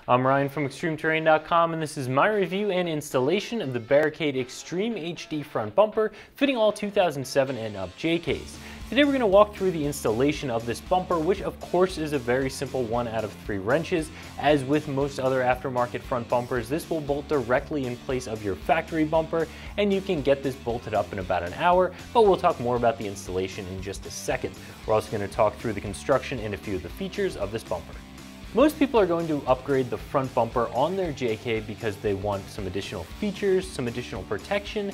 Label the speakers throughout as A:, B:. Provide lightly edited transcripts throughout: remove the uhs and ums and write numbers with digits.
A: I'm Ryan from ExtremeTerrain.com, and this is my review and installation of the Barricade Extreme HD front bumper fitting all 2007 and up JKs. Today we're going to walk through the installation of this bumper, which of course is a very simple 1 out of 3 wrenches. As with most other aftermarket front bumpers, this will bolt directly in place of your factory bumper, and you can get this bolted up in about an hour, but we'll talk more about the installation in just a second. We're also going to talk through the construction and a few of the features of this bumper. Most people are going to upgrade the front bumper on their JK because they want some additional features, some additional protection,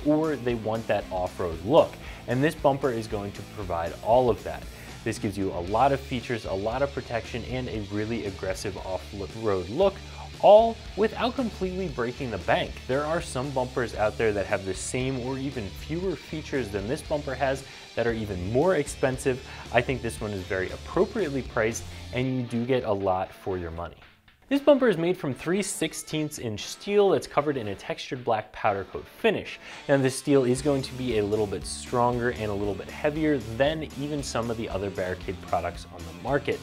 A: or they want that off-road look. And this bumper is going to provide all of that. This gives you a lot of features, a lot of protection, and a really aggressive off-road look, all without completely breaking the bank. There are some bumpers out there that have the same or even fewer features than this bumper has that are even more expensive. I think this one is very appropriately priced, and you do get a lot for your money. This bumper is made from 3/16" steel that's covered in a textured black powder coat finish. Now this steel is going to be a little bit stronger and a little bit heavier than even some of the other Barricade products on the market.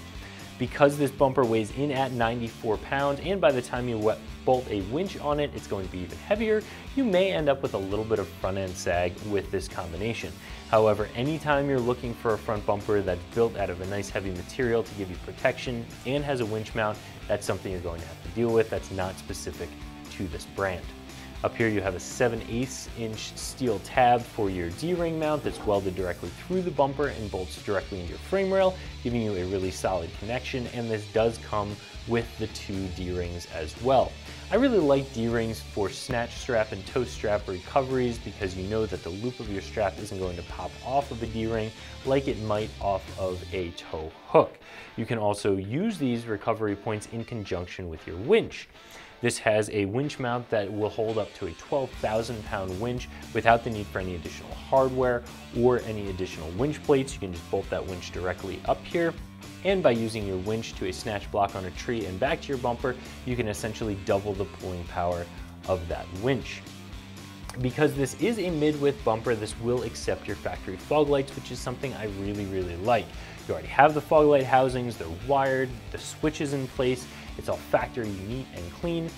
A: Because this bumper weighs in at 94 pounds, and by the time you bolt a winch on it, it's going to be even heavier, you may end up with a little bit of front end sag with this combination. However, anytime you're looking for a front bumper that's built out of a nice heavy material to give you protection and has a winch mount, that's something you're going to have to deal with that's not specific to this brand. Up here you have a 7/8" steel tab for your D-ring mount that's welded directly through the bumper and bolts directly into your frame rail, giving you a really solid connection, and this does come with the 2 D-rings as well. I really like D-rings for snatch strap and toe strap recoveries because you know that the loop of your strap isn't going to pop off of a D-ring like it might off of a tow hook. You can also use these recovery points in conjunction with your winch. This has a winch mount that will hold up to a 12,000-pound winch without the need for any additional hardware or any additional winch plates. You can just bolt that winch directly up here. And by using your winch to a snatch block on a tree and back to your bumper, you can essentially double the pulling power of that winch. Because this is a mid-width bumper, this will accept your factory fog lights, which is something I really like. You already have the fog light housings, they're wired, the switch is in place, it's all factory neat and clean.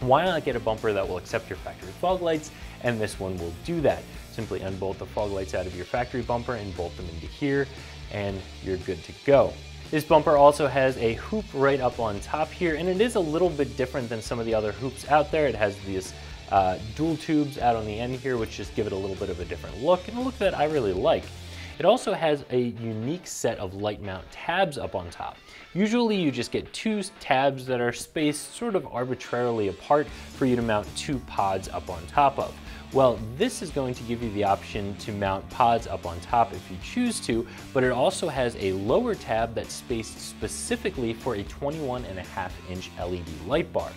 A: Why not get a bumper that will accept your factory fog lights? And this one will do that. Simply unbolt the fog lights out of your factory bumper and bolt them into here, and you're good to go. This bumper also has a hoop right up on top here, and it is a little bit different than some of the other hoops out there. It has these dual tubes out on the end here, which just give it a little bit of a different look, and a look that I really like. It also has a unique set of light mount tabs up on top. Usually you just get 2 tabs that are spaced sort of arbitrarily apart for you to mount 2 pods up on top of. Well, this is going to give you the option to mount pods up on top if you choose to, but it also has a lower tab that's spaced specifically for a 21.5" LED light bar.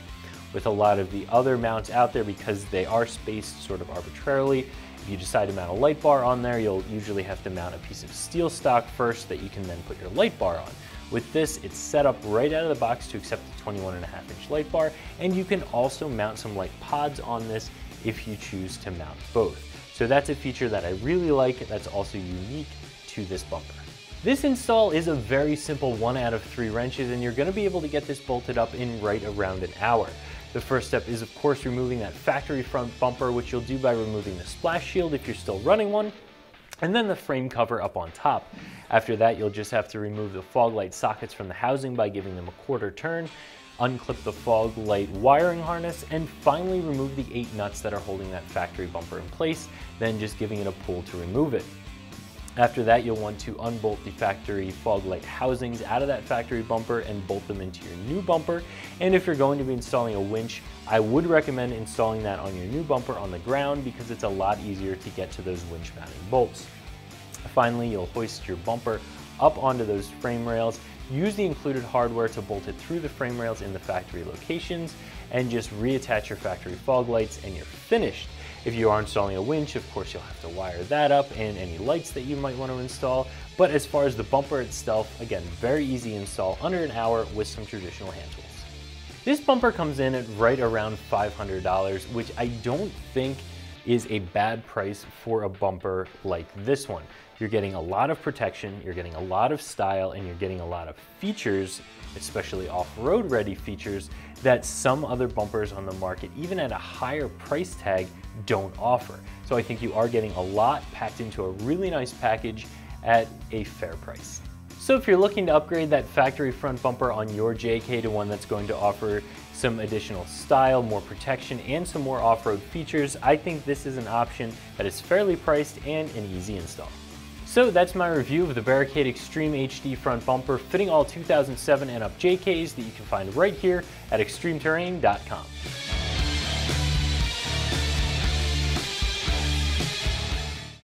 A: With a lot of the other mounts out there, because they are spaced sort of arbitrarily, if you decide to mount a light bar on there, you'll usually have to mount a piece of steel stock first that you can then put your light bar on. With this, it's set up right out of the box to accept the 21.5" light bar, and you can also mount some light pods on this if you choose to mount both. So that's a feature that I really like that's also unique to this bumper. This install is a very simple 1 out of 3 wrenches, and you're going to be able to get this bolted up in right around an hour. The first step is of course removing that factory front bumper, which you'll do by removing the splash shield if you're still running one, and then the frame cover up on top. After that, you'll just have to remove the fog light sockets from the housing by giving them a 1/4 turn, unclip the fog light wiring harness, and finally remove the 8 nuts that are holding that factory bumper in place, then just giving it a pull to remove it. After that, you'll want to unbolt the factory fog light housings out of that factory bumper and bolt them into your new bumper. And if you're going to be installing a winch, I would recommend installing that on your new bumper on the ground because it's a lot easier to get to those winch mounting bolts. Finally, you'll hoist your bumper up onto those frame rails, use the included hardware to bolt it through the frame rails in the factory locations, and just reattach your factory fog lights and you're finished. If you are installing a winch, of course you'll have to wire that up and any lights that you might want to install. But as far as the bumper itself, again, very easy install, under an hour with some traditional hand tools. This bumper comes in at right around $500, which I don't think is a bad price for a bumper like this one. You're getting a lot of protection, you're getting a lot of style, and you're getting a lot of features, especially off-road ready features, that some other bumpers on the market, even at a higher price tag, don't offer. So I think you are getting a lot packed into a really nice package at a fair price. So if you're looking to upgrade that factory front bumper on your JK to one that's going to offer some additional style, more protection, and some more off-road features, I think this is an option that is fairly priced and an easy install. So that's my review of the Barricade Extreme HD front bumper fitting all 2007 and up JKs that you can find right here at ExtremeTerrain.com.